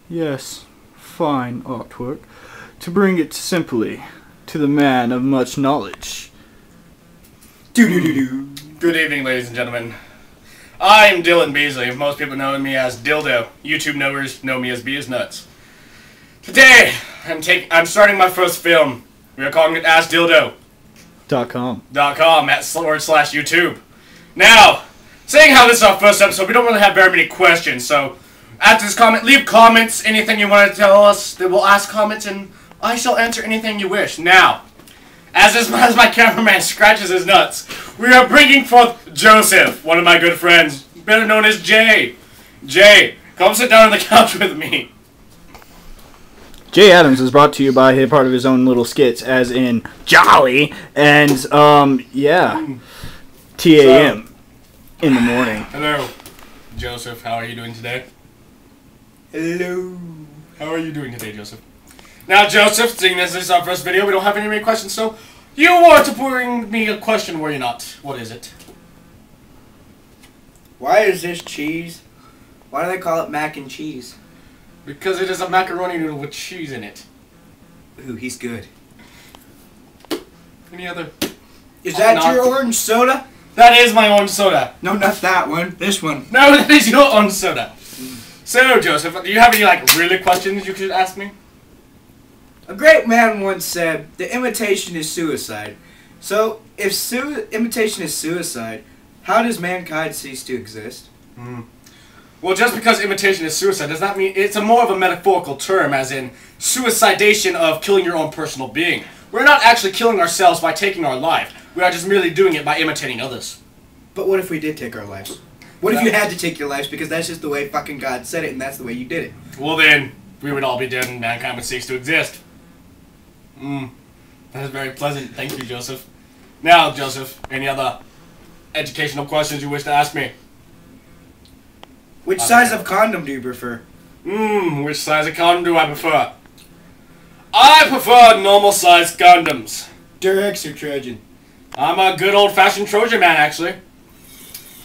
yes, fine artwork, to bring it simply to the man of much knowledge. Doo-doo-doo-doo. Good evening, ladies and gentlemen. I'm Dylan Beasley. Most people know me as Dildo. YouTube knowers know me as B is Nuts. Today, I'm starting my first film. We are calling it As Dildo. .com /YouTube. Now, saying how this is our first episode, we don't really have very many questions, so after this comment, leave comments, anything you want to tell us, that we'll ask comments, and I shall answer anything you wish. Now, as my cameraman scratches his nuts, we are bringing forth Joseph, one of my good friends, better known as Jay. Jay, come sit down on the couch with me. Jay Adams is brought to you by a part of his own little skits, as in Jolly and yeah, TAM in the morning. Hello, Joseph. How are you doing today? Hello. How are you doing today, Joseph? Now, Joseph, seeing this is our first video, we don't have any questions, so you were to bring me a question, were you not? What is it? Why is this cheese? Why do they call it mac and cheese? Because it is a macaroni noodle with cheese in it. Ooh, he's good. Any other? Is that your orange soda? That is my orange soda. No, not that one. This one. No, that is your orange soda. So, Joseph, do you have any, really questions you could ask me? A great man once said, the imitation is suicide. So, if imitation is suicide, how does mankind cease to exist? Well, just because imitation is suicide does not mean it's more of a metaphorical term, as in suicidation of killing your own personal being. We're not actually killing ourselves by taking our life. We are just merely doing it by imitating others. But what if we did take our lives? What if you had to take your lives because that's just the way fucking God said it and that's the way you did it? Well then, we would all be dead and mankind would cease to exist. That is very pleasant. Thank you, Joseph. Now, Joseph, any other educational questions you wish to ask me? Which size of condom do you prefer? Which size of condom do I prefer? I prefer normal-sized condoms. Durex or Trojan? I'm a good old-fashioned Trojan man, actually.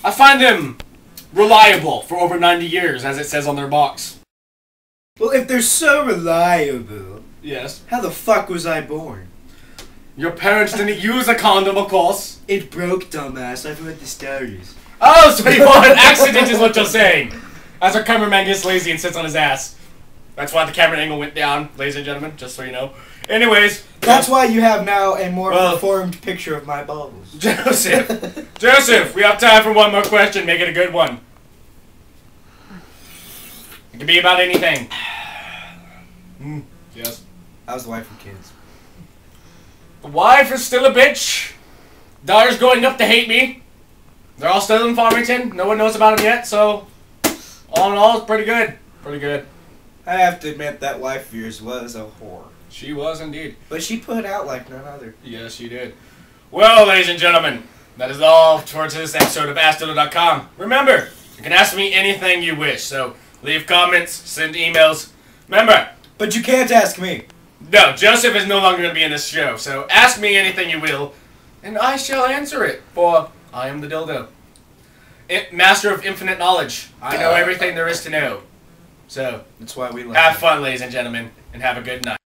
I find them reliable for over 90 years, as it says on their box. Well, if they're so reliable, yes, how the fuck was I born? Your parents didn't use a condom, of course. It broke, dumbass. I've heard the stories. Oh, so you want an accident is what you're saying. As our cameraman gets lazy and sits on his ass. That's why the camera angle went down, ladies and gentlemen, just so you know. Anyways. That's why you have now a more formed picture of my balls. Joseph, we have time for one more question. Make it a good one. It can be about anything. Yes. How's the wife and kids? The wife is still a bitch. Daughter's growing up to hate me. They're all still in Farmington. No one knows about them yet, so all in all, it's pretty good. Pretty good. I have to admit that wife of yours was a whore. She was indeed. But she put out like none other. Yes, she did. Well, ladies and gentlemen, that is all towards this episode of AskDildo.com. Remember, you can ask me anything you wish, so leave comments, send emails. Remember. But you can't ask me. No, Joseph is no longer going to be in this show, so ask me anything you will, and I shall answer it, for I am the Dildo. Master of infinite knowledge. I know everything there is to know. So, that's why we love have fun, ladies and gentlemen, and have a good night.